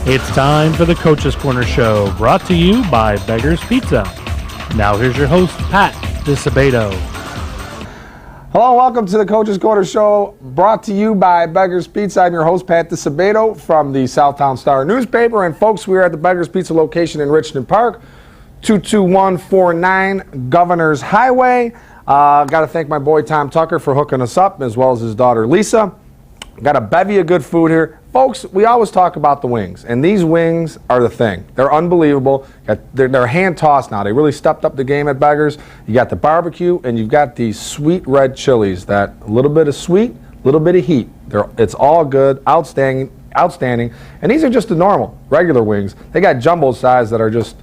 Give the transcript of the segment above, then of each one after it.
It's time for the Coach's Corner Show, brought to you by Beggar's Pizza. Now here's your host, Pat DiSabato. Hello, welcome to the Coach's Corner Show, brought to you by Beggar's Pizza. I'm your host, Pat DiSabato from the Southtown Star newspaper. And folks, we're at the Beggar's Pizza location in Richmond Park, 22149 Governor's Highway. Got to thank my boy Tom Tucker for hooking us up, as well as his daughter Lisa. Got a bevy of good food here. Folks, we always talk about the wings, and these wings are the thing. They're unbelievable. They're hand-tossed now. They really stepped up the game at Beggar's. You got the barbecue, and you've got these sweet red chilies, that a little bit of sweet, a little bit of heat. It's all good, outstanding. And these are just the normal, regular wings. They got jumbo size that are just,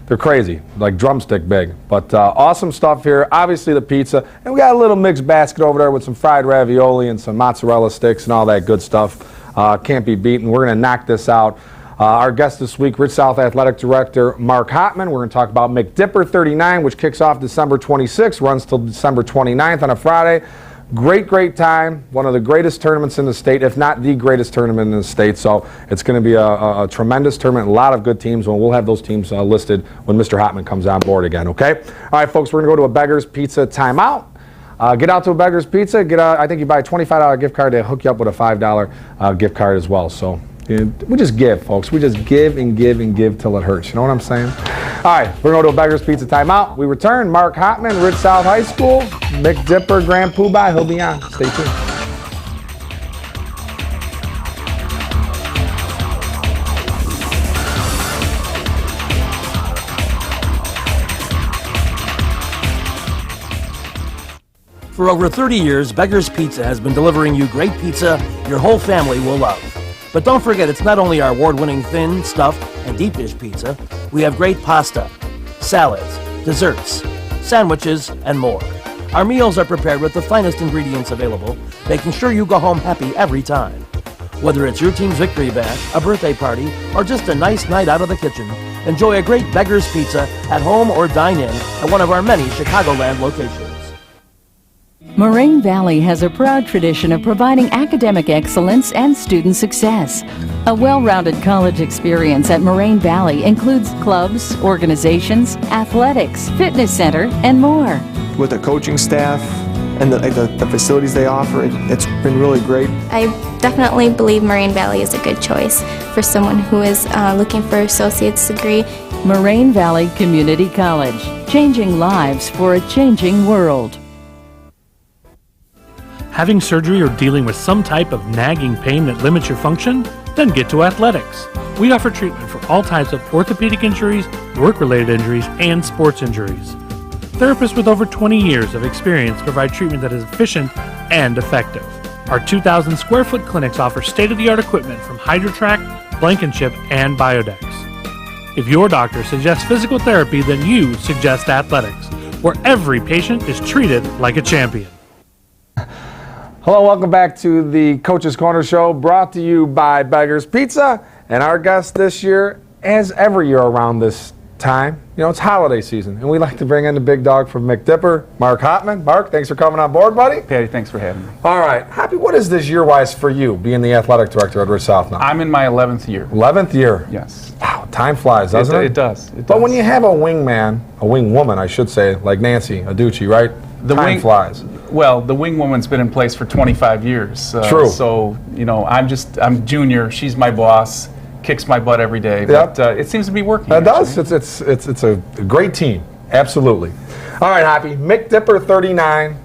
they're crazy, like drumstick big. But awesome stuff here. Obviously the pizza. And we got a little mixed basket over there with some fried ravioli and some mozzarella sticks and all that good stuff. Can't be beaten. We're going to knock this out. Our guest this week, Rich South Athletic Director Mark Hotman. We're going to talk about McDipper 39, which kicks off December 26th, runs till December 29th on a Friday. Great time. One of the greatest tournaments in the state, if not the greatest tournament in the state. So it's going to be a tremendous tournament. A lot of good teams. And we'll have those teams listed when Mr. Hotman comes on board again, okay? All right, folks, we're going to go to a Beggar's Pizza timeout. Get out to a Beggar's Pizza. I think you buy a $25 gift card. They hook you up with a $5 gift card as well. So we just give, folks. We just give and give and give till it hurts. You know what I'm saying? All right, we're going to a Beggar's Pizza timeout. We return. Mark Hotman, Rich South High School, McDipper, Grand Poobah. He'll be on. Stay tuned. For over 30 years, Beggar's Pizza has been delivering you great pizza your whole family will love. But don't forget, it's not only our award-winning thin, stuffed, and deep dish pizza. We have great pasta, salads, desserts, sandwiches, and more. Our meals are prepared with the finest ingredients available, making sure you go home happy every time. Whether it's your team's victory bash, a birthday party, or just a nice night out of the kitchen, enjoy a great Beggar's Pizza at home or dine in at one of our many Chicagoland locations. Moraine Valley has a proud tradition of providing academic excellence and student success. A well-rounded college experience at Moraine Valley includes clubs, organizations, athletics, fitness center, and more. With the coaching staff and the facilities they offer, it's been really great. I definitely believe Moraine Valley is a good choice for someone who is looking for an associate's degree. Moraine Valley Community College, changing lives for a changing world. Having surgery or dealing with some type of nagging pain that limits your function? Then get to Athletics. We offer treatment for all types of orthopedic injuries, work-related injuries, and sports injuries. Therapists with over 20 years of experience provide treatment that is efficient and effective. Our 2,000 square foot clinics offer state-of-the-art equipment from HydroTrack, Blankenship, and Biodex. If your doctor suggests physical therapy, then you suggest Athletics, where every patient is treated like a champion. Hello, welcome back to the Coach's Corner Show, brought to you by Beggar's Pizza. And our guest this year, as every year around this time, it's holiday season, and we like to bring in the big dog from McDipper, Mark Hotman. Mark, thanks for coming on board, buddy. Patty, thanks for having me. All right, Happy, what is this year-wise for you, being the athletic director at Rich South now? I'm in my 11th year. 11th year? Yes. Wow, time flies, doesn't it? It does. But when you have a wingman, a wing woman, I should say, like Nancy Aducci, right? Time flies. Well, the wing woman's been in place for 25 years. True. So, I'm junior. She's my boss. Kicks my butt every day. Yep. But it seems to be working. It does. It's a great team. Absolutely. All right, Happy. McDipper 39,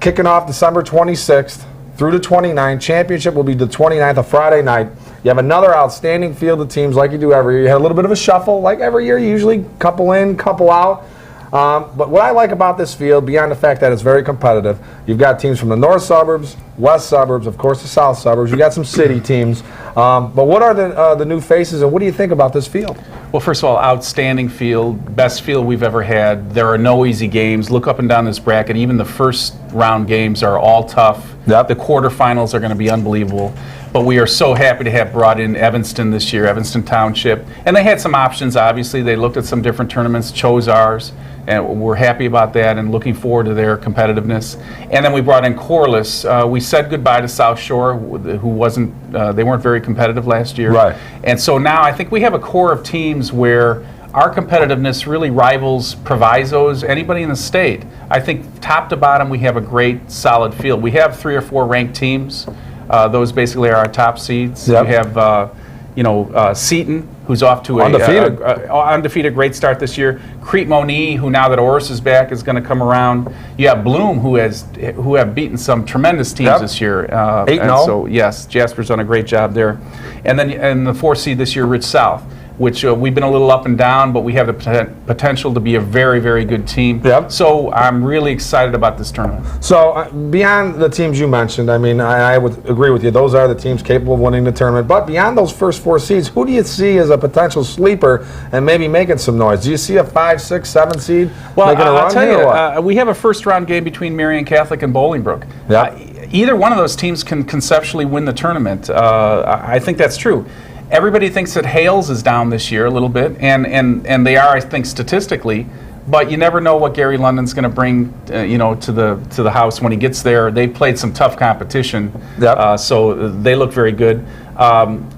kicking off December 26th through the 29th. Championship will be the 29th, a Friday night. You have another outstanding field of teams like you do every year. You had a little bit of a shuffle like every year. You usually couple in, couple out. But what I like about this field, beyond the fact that it's very competitive, you've got teams from the north suburbs, west suburbs, of course the south suburbs. You've got some city teams. But what are the new faces, and what do you think about this field? Well, first of all, outstanding field, best field we've ever had. There are no easy games. Look up and down this bracket. Even the first round games are all tough. Yep. The quarterfinals are going to be unbelievable. But we are so happy to have brought in Evanston this year, Evanston Township. And they had some options, obviously. They looked at some different tournaments, chose ours, and we're happy about that and looking forward to their competitiveness. And then we brought in Corliss. We said goodbye to South Shore, who wasn't, they weren't very competitive last year. Right. And so now I think we have a core of teams where our competitiveness really rivals Proviso's, anybody in the state. I think top to bottom we have a great solid field. We have 3 or 4 ranked teams. Those basically are our top seeds. Yep. We have, Seton, who's off to Undefeated. undefeated great start this year. Crete Moni, who now that Oris is back is going to come around. You have Bloom, who have beaten some tremendous teams Yep. this year. 8-0. So yes, Jasper's done a great job there. And then in the 4th seed this year, Rich South, which we've been a little up and down, but we have the potential to be a very, very good team. Yep. So I'm really excited about this tournament. So beyond the teams you mentioned, I mean, I would agree with you. Those are the teams capable of winning the tournament. But beyond those first 4 seeds, who do you see as a potential sleeper and maybe making some noise? Do you see a 5, 6, 7 seed Well, making a run I'll tell here you, or what? we have a first-round game between Marion Catholic and Bolingbrook. Yeah. Either one of those teams can conceptually win the tournament. I think that's true. Everybody thinks that Hales is down this year a little bit, and they are, I think, statistically. But you never know what Gary London's going to bring, to the house when he gets there. They've played some tough competition, Yep. so they look very good.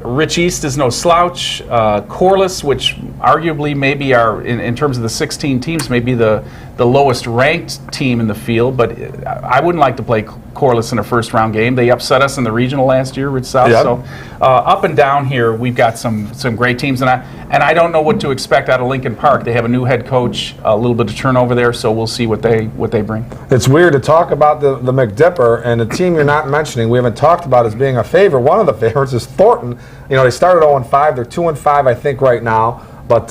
Rich East is no slouch. Corliss, which arguably maybe are in terms of the 16 teams, maybe the lowest ranked team in the field. But I wouldn't like to play Corliss in a first round game. They upset us in the regional last year, Rich South. Yep. So up and down here, we've got some great teams, and I don't know what to expect out of Lincoln Park. They have a new head coach, a little bit of turnover there, so we'll see what they bring. It's weird to talk about the McDipper and the team you're not mentioning. We haven't talked about as being a favorite. One of the favorites is Thornton. They started 0-5. They're 2-5, I think, right now. But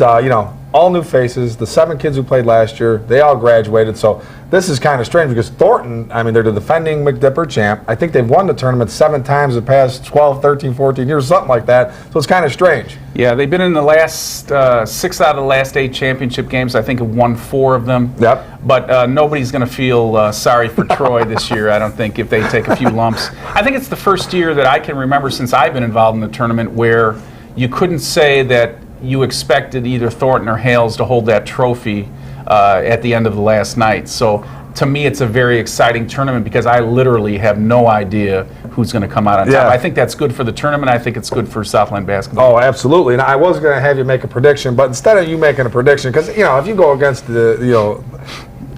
all new faces. The 7 kids who played last year, they all graduated. So this is kind of strange because Thornton, I mean, they're the defending McDipper champ. I think they've won the tournament 7 times the past 12, 13, 14 years, something like that. So it's kind of strange. Yeah, they've been in the last 6 out of the last 8 championship games. I think have won 4 of them. Yep. But nobody's going to feel sorry for Troy this year, I don't think, if they take a few lumps. I think it's the first year that I can remember since I've been involved in the tournament where you couldn't say that you expected either Thornton or Hales to hold that trophy at the end of the last night. So to me, it's a very exciting tournament because I literally have no idea who's going to come out on top. Yeah. I think that's good for the tournament. I think it's good for Southland basketball. Oh, absolutely. And I was going to have you make a prediction, but instead of you making a prediction, because if you go against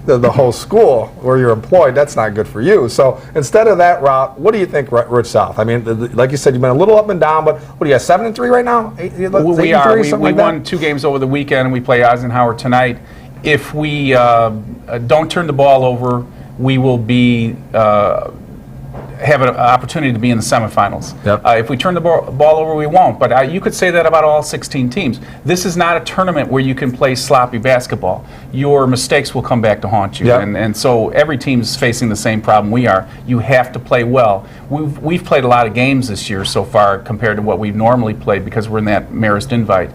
the whole school where you're employed, that's not good for you. So instead of that route, what do you think, Rich South? I mean, like you said, you've been a little up and down, but what do you have, 7-3 right now? We are. We won 2 games over the weekend, and we play Eisenhower tonight. If we don't turn the ball over, we will be have an opportunity to be in the semifinals. Yep. If we turn the ball over, we won't. But you could say that about all 16 teams. This is not a tournament where you can play sloppy basketball. Your mistakes will come back to haunt you. Yep. And so every team's facing the same problem we are. You have to play well. We've played a lot of games this year so far compared to what we've normally played because we're in that Marist invite.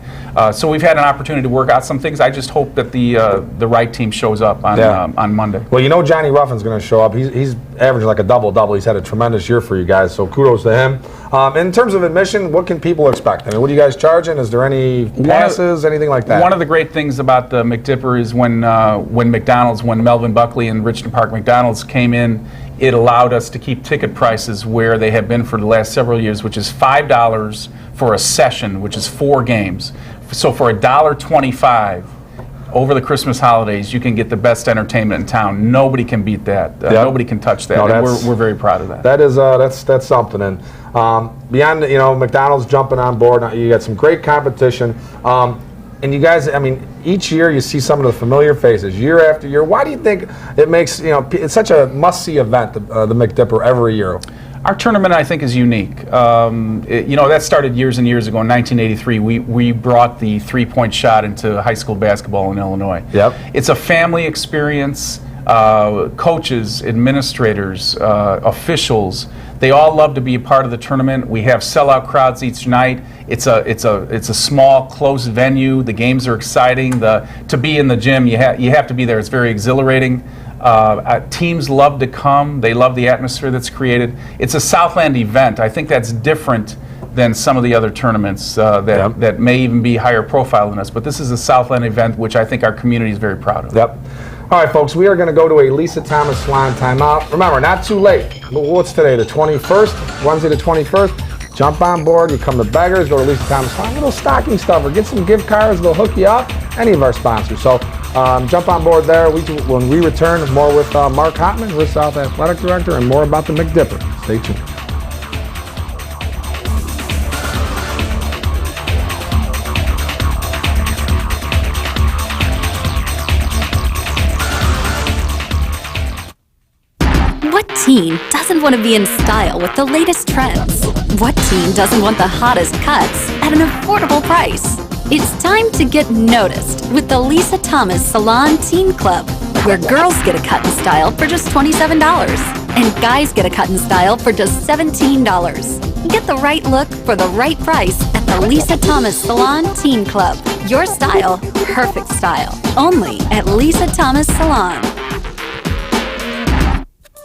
So we've had an opportunity to work out some things. I just hope that the right team shows up on Monday. Well, Johnny Ruffin's going to show up. He's averaging like a double-double. He's had a tremendous year for you guys, so kudos to him. In terms of admission, what can people expect? I mean, what are you guys charging? Is there any passes, anything like that? One of the great things about the McDipper is when Melvin Buckley and Richton Park McDonald's came in, it allowed us to keep ticket prices where they have been for the last several years, which is $5 for a session, which is 4 games. So for $1.25 over the Christmas holidays, you can get the best entertainment in town. Nobody can beat that. Yep. Nobody can touch that. No, And we're very proud of that. That is that's something. And beyond McDonald's jumping on board, now you got some great competition. And you guys, I mean, each year you see some of the familiar faces, year after year. Why do you think it makes it's such a must-see event, the McDipper, every year? Our tournament, I think, is unique. That started years and years ago. In 1983, we brought the three-point shot into high school basketball in Illinois. Yep. It's a family experience. Coaches, administrators, officials, they all love to be a part of the tournament. We have sellout crowds each night. It's a small, closed venue. The games are exciting. To be in the gym, you have to be there. It's very exhilarating. Teams love to come. They love the atmosphere that's created. It's a Southland event. I think that's different than some of the other tournaments that may even be higher profile than us. But this is a Southland event, which I think our community is very proud of. Yep. All right, folks, we are going to go to a Lisa Thomas Salon timeout. Remember, not too late. What's today, the 21st? Wednesday the 21st. Jump on board. You come to Beggars, go to Lisa Thomas Salon. Little stocking stuffer. Get some gift cards. They'll hook you up. Any of our sponsors. So jump on board there. When we return, more with Mark Hotman, Rich South Athletic Director, and more about the McDipper. Stay tuned. What teen doesn't want to be in style with the latest trends? What teen doesn't want the hottest cuts at an affordable price? It's time to get noticed with the Lisa Thomas Salon Teen Club, where girls get a cut and style for just $27 and guys get a cut and style for just $17. Get the right look for the right price at the Lisa Thomas Salon Teen Club. Your style, perfect style. Only at Lisa Thomas Salon.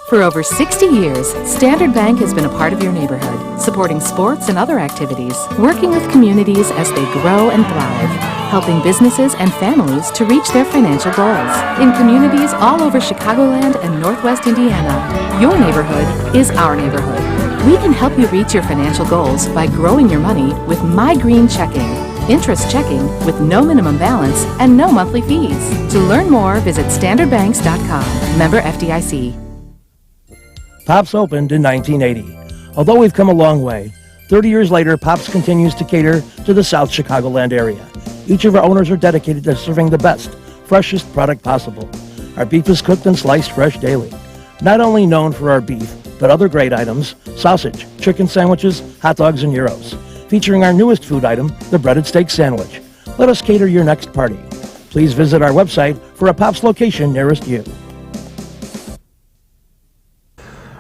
For over 60 years, Standard Bank has been a part of your neighborhood, supporting sports and other activities, working with communities as they grow and thrive, helping businesses and families to reach their financial goals. In communities all over Chicagoland and Northwest Indiana, your neighborhood is our neighborhood. We can help you reach your financial goals by growing your money with My Green Checking. Interest checking with no minimum balance and no monthly fees. To learn more, visit standardbanks.com. Member FDIC. Pops opened in 1980. Although we've come a long way, 30 years later, Pops continues to cater to the South Chicagoland area. Each of our owners are dedicated to serving the best, freshest product possible. Our beef is cooked and sliced fresh daily. Not only known for our beef, but other great items, sausage, chicken sandwiches, hot dogs, and gyros. Featuring our newest food item, the breaded steak sandwich. Let us cater your next party. Please visit our website for a Pops location nearest you.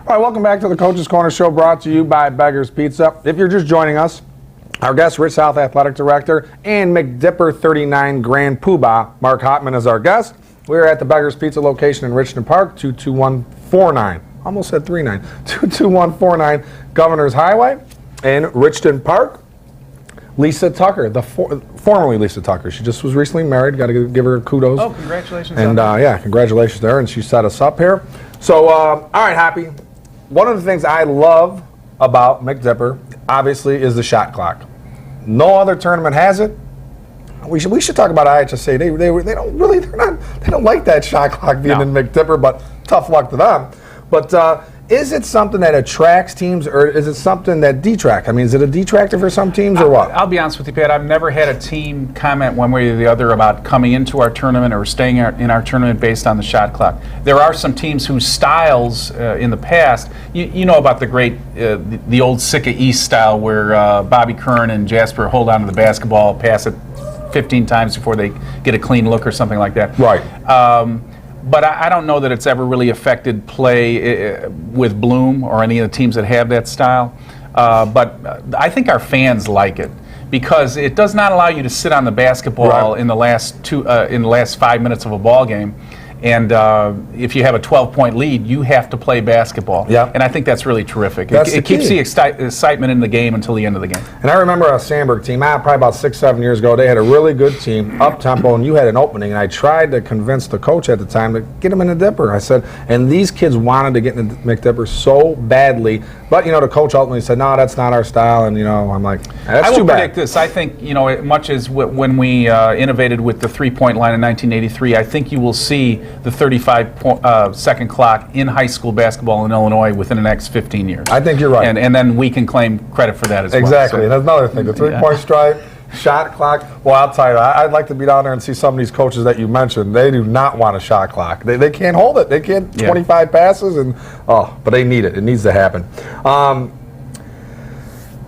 All right, welcome back to the Coach's Corner Show, brought to you by Beggars Pizza. If you're just joining us, our guest, Rich South Athletic Director and McDipper 39 Grand Poobah, Mark Hotman, is our guest. We're at the Beggars Pizza location in Richmond Park, 22149. Almost said 39. 22149 Governor's Highway in Richmond Park. Lisa Tucker, formerly Lisa Tucker. She just was recently married. Got to give her kudos. Oh, congratulations. And yeah, congratulations there. And she set us up here. So, all right, Happy. One of the things I love about McDipper, obviously, is the shot clock. No other tournament has it. We should talk about IHSA. They don't like that shot clock being in McDipper, but tough luck to them. But is it something that attracts teams, or is it something that detracts? I mean, is it a detractor for some teams, or what? I'll be honest with you, Pat. I've never had a team comment one way or the other about coming into our tournament or staying in our tournament based on the shot clock. There are some teams whose styles in the past, you know about the great, the old Sika East style where Bobby Kern and Jasper hold on to the basketball, pass it 15 times before they get a clean look or something like that. Right. But I don't know that it's ever really affected play with Bloom or any of the teams that have that style. But I think our fans like it because it does not allow you to sit on the basketball in the last 5 minutes of a ball game. And if you have a 12-point lead, you have to play basketball. Yeah. And I think that's really terrific. It key. keeps the excitement in the game until the end of the game. And I remember a Sandburg team, probably about 6-7 years ago, they had a really good team, up-tempo, and you had an opening. And I tried to convince the coach at the time to get them in the Dipper. I said, and these kids wanted to get in the McDipper so badly. But, the coach ultimately said, no, that's not our style. And, I'm like, that's too bad. I will predict this. I think, much as when we innovated with the three-point line in 1983, I think you will see the 35-second clock in high school basketball in Illinois within the next 15 years. I think you're right. And then we can claim credit for that as well. Exactly. So, that's another thing. The three-point stripe, Shot clock. Well, I'll tell you, I'd like to be down there and see some of these coaches that you mentioned. They do not want a shot clock. They can't hold it. They can't 25 passes, and but they need it. It needs to happen.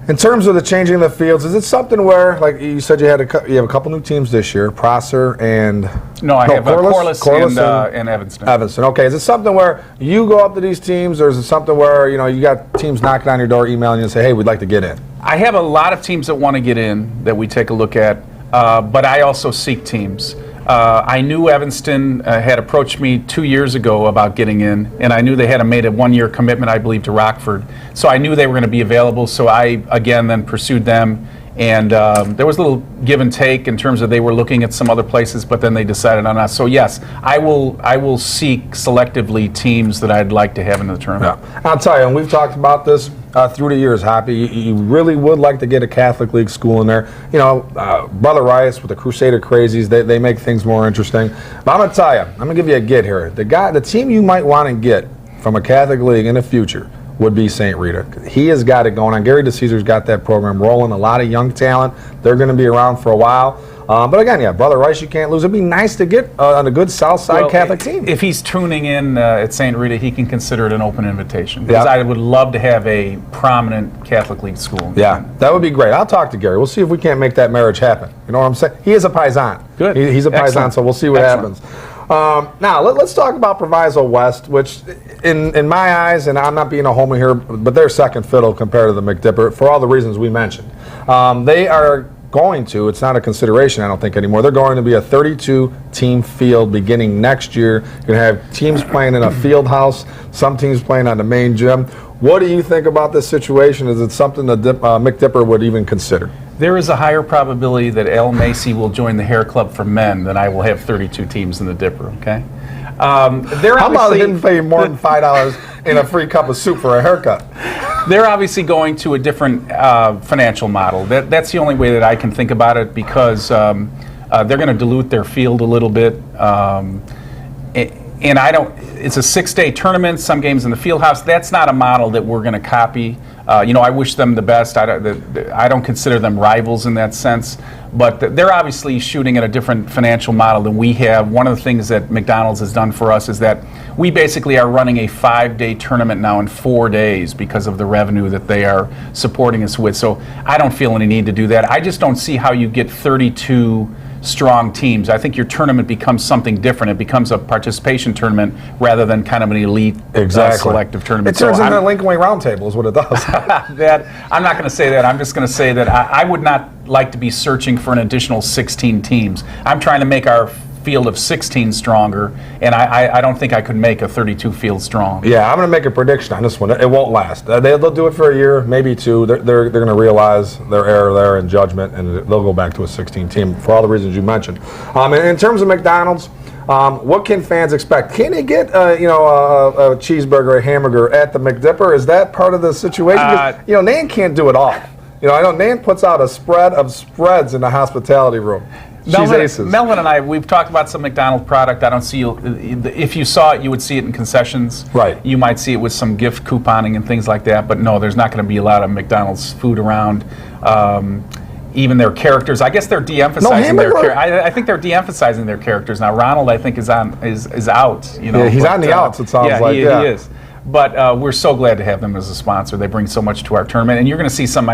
In terms of the changing of the fields, is it something where, like you said, you have a couple new teams this year, Prosser and I have Corliss and Evanston. Evanston. Okay, is it something where you go up to these teams, or is it something where you got teams knocking on your door, emailing you and say, hey, we'd like to get in? I have a lot of teams that want to get in that we take a look at, but I also seek teams. I knew Evanston had approached me 2 years ago about getting in, and I knew they had made a one-year commitment, I believe, to Rockford. So I knew they were going to be available, so I, again, then pursued them. And there was a little give and take in terms of they were looking at some other places, but then they decided on us. So yes, I will seek selectively teams that I'd like to have in the tournament. Yeah. I'll tell you, and we've talked about this through the years, Hoppy. You really would like to get a Catholic League school in there. Brother Rice with the Crusader Crazies, they make things more interesting. But I'm going to tell you, I'm going to give you a get here. The team you might want to get from a Catholic League in the future would be St. Rita. He has got it going on. Gary DeCesar's got that program rolling. A lot of young talent. They're going to be around for a while. But again, Brother Rice, you can't lose. It'd be nice to get on a good South Side Catholic team. If he's tuning in at St. Rita, he can consider it an open invitation. Because I would love to have a prominent Catholic League school. Yeah, that would be great. I'll talk to Gary. We'll see if we can't make that marriage happen. You know what I'm saying? He is a Paisan. Good. He's a Paisan, so we'll see what happens. Now, let's talk about Proviso West, which in my eyes, and I'm not being a homer here, but they're second fiddle compared to the McDipper for all the reasons we mentioned. They are going to, it's not a consideration, I don't think, anymore. They're going to be a 32-team field beginning next year. You're going to have teams playing in a field house, some teams playing on the main gym. What do you think about this situation? Is it something that McDipper would even consider? There is a higher probability that Al Macy will join the Hair Club for men than I will have 32 teams in the Dipper, okay? How about him paying more than $5 in a free cup of soup for a haircut? They're obviously going to a different financial model. That's the only way that I can think about it, because they're going to dilute their field a little bit. And it's a 6-day tournament, some games in the field house. That's not a model that we're going to copy. I wish them the best. I don't consider them rivals in that sense, but they're obviously shooting at a different financial model than we have. One of the things that McDonald's has done for us is that we basically are running a 5-day tournament now in 4 days because of the revenue that they are supporting us with. So I don't feel any need to do that. I just don't see how you get 32 strong teams. I think your tournament becomes something different. It becomes a participation tournament rather than kind of an elite selective tournament. It turns into a Lincoln Way Roundtable is what it does. I'm not going to say that. I'm just going to say that I would not like to be searching for an additional 16 teams. I'm trying to make our field of 16 stronger, and I don't think I could make a 32 field strong. Yeah, I'm going to make a prediction on this one. It won't last. They'll do it for a year, maybe two. They're going to realize their error there in judgment, and they'll go back to a 16 team for all the reasons you mentioned. In terms of McDonald's, what can fans expect? Can they get a cheeseburger, a hamburger at the McDipper? Is that part of the situation? Nan can't do it all. I know Nan puts out a spread of spreads in the hospitality room. Melvin and I, we've talked about some McDonald's product. I don't see if you saw it, you would see it in concessions. Right. You might see it with some gift couponing and things like that. But no, there's not going to be a lot of McDonald's food around. Even their characters, I guess they're de-emphasizing their characters. I think they're de-emphasizing their characters now. Ronald, I think, is out. Yeah, he's on the outs. It sounds like. He is. But we're so glad to have them as a sponsor. They bring so much to our tournament, and you're going to see some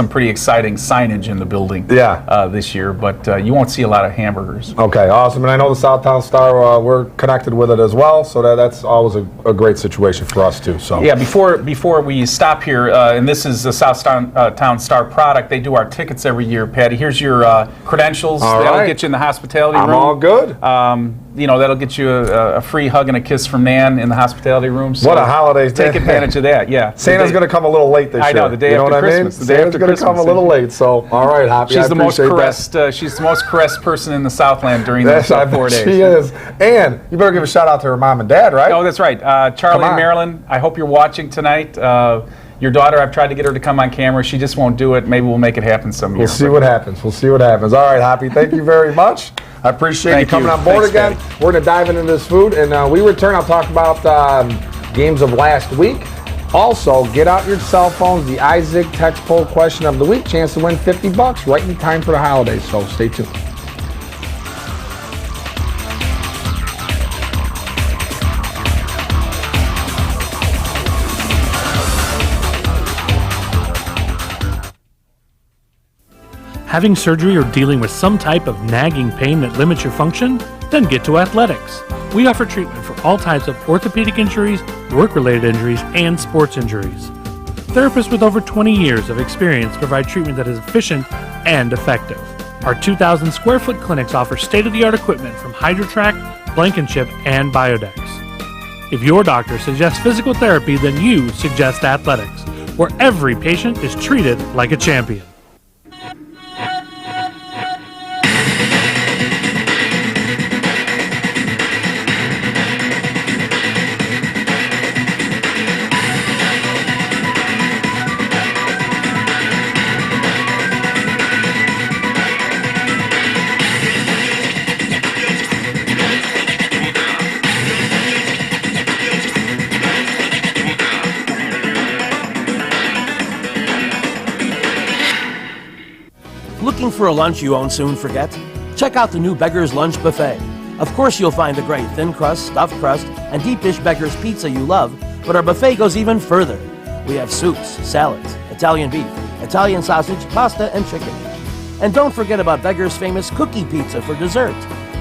pretty exciting signage in the building. This year. But you won't see a lot of hamburgers. Okay, awesome. And I know the Southtown Star. We're connected with it as well, so that's always a great situation for us too. So yeah, before we stop here, and this is the Southtown Star product. They do our tickets every year. Patty, here's your credentials. That'll get you in the hospitality room. I'm all good. That'll get you a free hug and a kiss from Nan in the hospitality room. So what a holiday! Take advantage of that. Yeah, Santa's going to come a little late this year. I know, the day after Christmas. Santa's going to come a little late. So all right, Hoppy. She's the most caressed. She's the most caressed person in the Southland during those 4 days. She is. And you better give a shout out to her mom and dad, right? Oh, that's right. Charlie and Marilyn. I hope you're watching tonight. Your daughter, I've tried to get her to come on camera. She just won't do it. Maybe we'll make it happen some year. We'll see what happens. All right, Hoppy. Thank you very much. I appreciate you coming on board again. Patty. We're going to dive into this food, and we return. I'll talk about games of last week. Also, get out your cell phones. The iZig text poll question of the week. Chance to win $50 right in time for the holidays. So stay tuned. Having surgery or dealing with some type of nagging pain that limits your function? Then get to Athletics. We offer treatment for all types of orthopedic injuries, work-related injuries, and sports injuries. Therapists with over 20 years of experience provide treatment that is efficient and effective. Our 2,000 square foot clinics offer state-of-the-art equipment from HydroTrack, Blankenship, and Biodex. If your doctor suggests physical therapy, then you suggest Athletics, where every patient is treated like a champion. Looking for a lunch you won't soon forget? Check out the new Beggar's Lunch Buffet. Of course you'll find the great thin crust, stuffed crust, and deep dish Beggar's pizza you love, but our buffet goes even further. We have soups, salads, Italian beef, Italian sausage, pasta, and chicken. And don't forget about Beggar's famous cookie pizza for dessert.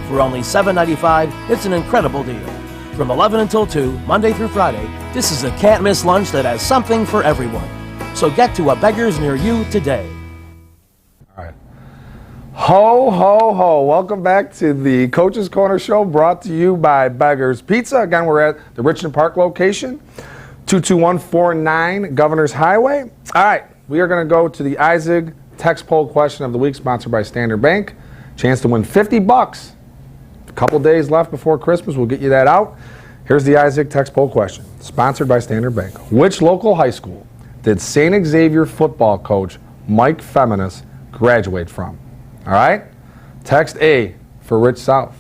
For only $7.95, it's an incredible deal. From 11 until 2, Monday through Friday, this is a can't-miss lunch that has something for everyone. So get to a Beggar's near you today. Ho, ho, ho. Welcome back to the Coach's Corner Show, brought to you by Beggar's Pizza. Again, we're at the Richmond Park location, 22149 Governors Highway. All right, we are going to go to the iZig text poll question of the week, sponsored by Standard Bank. Chance to win $50. A couple days left before Christmas. We'll get you that out. Here's the iZig text poll question, sponsored by Standard Bank. Which local high school did St. Xavier football coach Mike Feminis graduate from? All right? Text A for Rich South.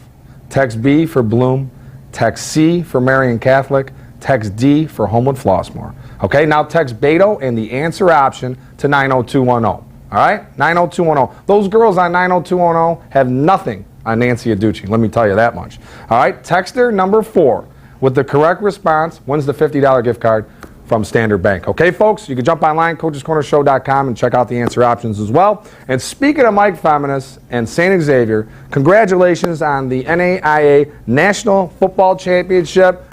Text B for Bloom. Text C for Marian Catholic. Text D for Homewood Flossmoor. Okay, now text Beto and the answer option to 90210. All right? 90210. Those girls on 90210 have nothing on Nancy Aducci. Let me tell you that much. All right? Texter number 4 with the correct response wins the $50 gift card from Standard Bank. Okay, folks, you can jump online, coachescornershow.com, and check out the answer options as well. And speaking of Mike Feminis and St. Xavier, congratulations on the NAIA National Football Championship.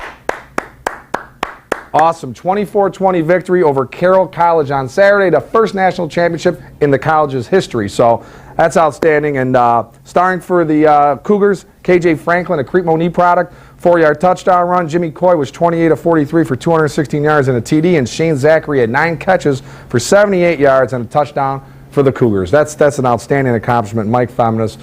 Awesome 24-20 victory over Carroll College on Saturday, the first national championship in the college's history. So that's outstanding. And starring for the Cougars, KJ Franklin, a Crete Monee product, 4-yard touchdown run. Jimmy Coy was 28 of 43 for 216 yards and a TD, and Shane Zachary had 9 catches for 78 yards and a touchdown for the Cougars. That's an outstanding accomplishment. Mike Feminis,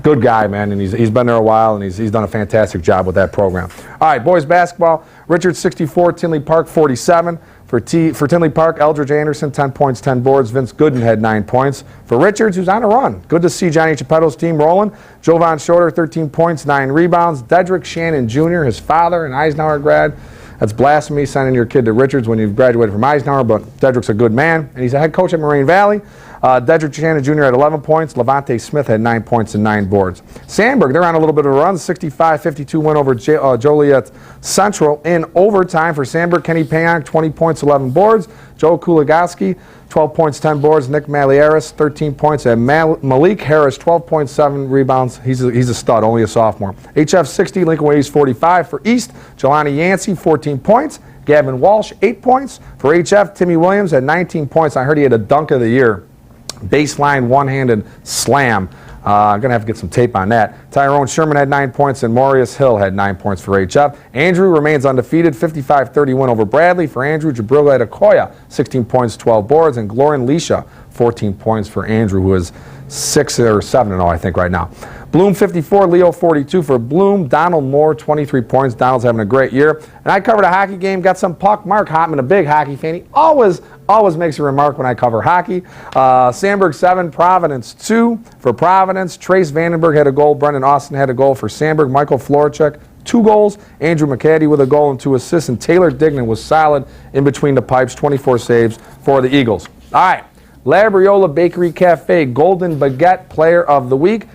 good guy, man, and he's been there a while, and he's done a fantastic job with that program. All right, boys basketball. Richards 64, Tinley Park 47. For Tinley Park, Eldridge Anderson, 10 points, 10 boards. Vince Gooden had 9 points. For Richards, who's on a run. Good to see Johnny Geppetto's team rolling. Jovan Schroeder, 13 points, 9 rebounds. Dedrick Shannon Jr., his father, an Eisenhower grad. That's blasphemy, sending your kid to Richards when you've graduated from Eisenhower, but Dedrick's a good man, and he's a head coach at Moraine Valley. Dedrick Shannon Jr. had 11 points. Levante Smith had 9 points and 9 boards. Sandburg, they're on a little bit of a run. 65-52 win over Joliet Central in overtime. For Sandburg, Kenny Payon, 20 points, 11 boards. Joe Kuligoski, 12 points, 10 boards. Nick Malieris, 13 points. And Malik Harris, 12.7 rebounds. He's a stud, only a sophomore. HF 60, Lincoln Way East 45. For East, Jelani Yancey, 14 points. Gavin Walsh, 8 points. For HF, Timmy Williams had 19 points. I heard he had a dunk of the year. Baseline one-handed slam. I'm going to have to get some tape on that. Tyrone Sherman had 9 points, and Maurice Hill had 9 points for HF. Andrew remains undefeated, 55-30 win over Bradley. For Andrew, Jabril Adekoya, 16 points, 12 boards, and Glorian Leisha, 14 points for Andrew, who is 6 or 7-0, I think, right now. Bloom 54, Leo 42 for Bloom. Donald Moore, 23 points. Donald's having a great year. And I covered a hockey game, got some puck. Mark Hotman, a big hockey fan. He always makes a remark when I cover hockey. Sandburg 7, Providence 2 for Providence. Trace Vandenberg had a goal. Brendan Austin had a goal for Sandburg. Michael Florchuk, 2 goals. Andrew McCaddy with a goal and 2 assists. And Taylor Dignan was solid in between the pipes, 24 saves for the Eagles. All right, Labriola Bakery Cafe Golden Baguette Player of the Week.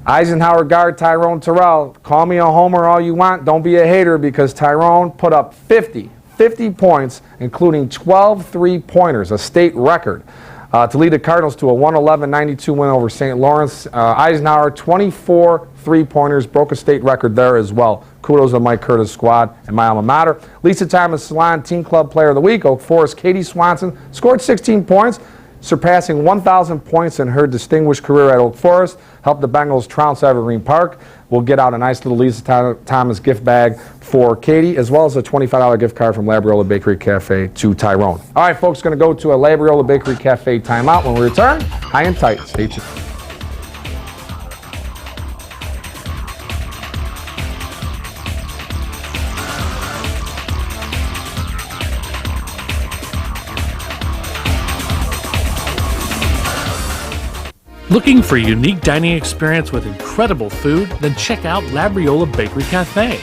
Eisenhower guard Tyrone Terrell. Call me a homer all you want. Don't be a hater, because Tyrone put up 50 points, including 12 three-pointers, a state record, to lead the Cardinals to a 111-92 win over St. Lawrence. Eisenhower, 24 three-pointers, broke a state record there as well. Kudos to Mike Curtis' squad and my alma mater. Lisa Thomas Salon Teen Club Player of the Week. Oak Forest Katie Swanson scored 16 points, surpassing 1,000 points in her distinguished career at Oak Forest. Helped the Bengals trounce Evergreen Park. We'll get out a nice little Lisa Thomas gift bag for Katie, as well as a $25 gift card from Labriola Bakery Cafe to Tyrone. All right, folks, going to go to a Labriola Bakery Cafe timeout. When we return, high and tight. Stay tuned. Looking for a unique dining experience with incredible food? Then check out Labriola Bakery Cafe.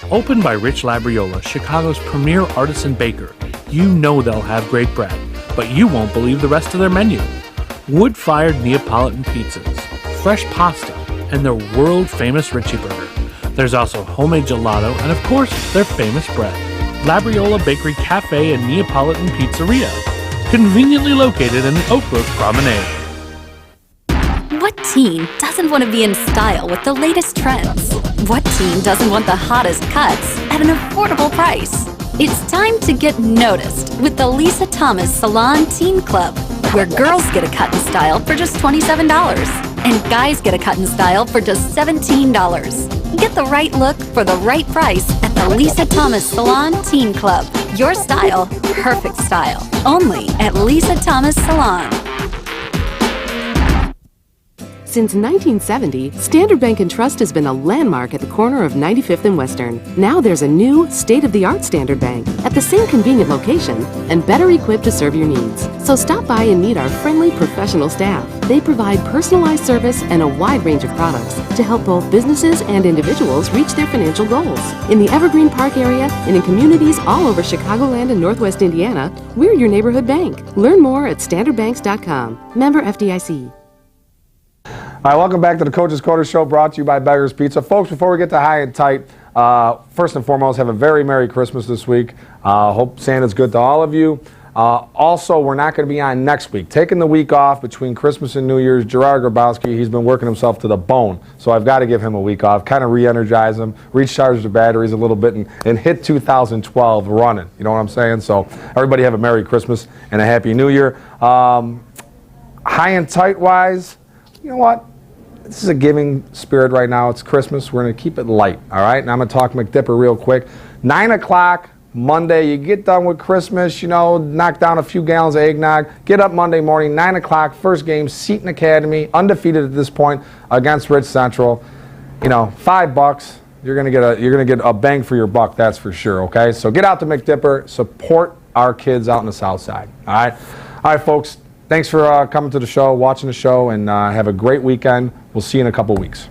Opened by Rich Labriola, Chicago's premier artisan baker, you know they'll have great bread, but you won't believe the rest of their menu. Wood-fired Neapolitan pizzas, fresh pasta, and their world-famous Richie Burger. There's also homemade gelato and, of course, their famous bread. Labriola Bakery Cafe and Neapolitan Pizzeria, conveniently located in the Oak Brook Promenade. What teen doesn't want to be in style with the latest trends? What teen doesn't want the hottest cuts at an affordable price? It's time to get noticed with the Lisa Thomas Salon Teen Club, where girls get a cut and style for just $27 and guys get a cut and style for just $17. Get the right look for the right price at the Lisa Thomas Salon Teen Club. Your style, perfect style. Only at Lisa Thomas Salon. Since 1970, Standard Bank & Trust has been a landmark at the corner of 95th and Western. Now there's a new, state-of-the-art Standard Bank at the same convenient location and better equipped to serve your needs. So stop by and meet our friendly, professional staff. They provide personalized service and a wide range of products to help both businesses and individuals reach their financial goals. In the Evergreen Park area and in communities all over Chicagoland and Northwest Indiana, we're your neighborhood bank. Learn more at standardbanks.com. Member FDIC. All right, welcome back to the Coach's Quarter Show, brought to you by Beggar's Pizza. Folks, before we get to high and tight, first and foremost, have a very Merry Christmas this week. Hope Santa's good to all of you. Also, we're not going to be on next week. Taking the week off between Christmas and New Year's, Gerard Grabowski, he's been working himself to the bone. So I've got to give him a week off, kind of re-energize him, recharge the batteries a little bit, and hit 2012 running. You know what I'm saying? So everybody have a Merry Christmas and a Happy New Year. High and tight-wise, you know what? This is a giving spirit right now. It's Christmas. We're going to keep it light, all right? And I'm going to talk McDipper real quick. 9 o'clock Monday, you get done with Christmas, you know, knock down a few gallons of eggnog, get up Monday morning, 9 o'clock, first game, Seton Academy, undefeated at this point against Rich Central. You know, $5. You're going to get a bang for your buck, that's for sure, okay? So get out to McDipper, support our kids out in the South Side, all right? All right, folks. Thanks for coming to the show, watching the show, and have a great weekend. We'll see you in a couple weeks.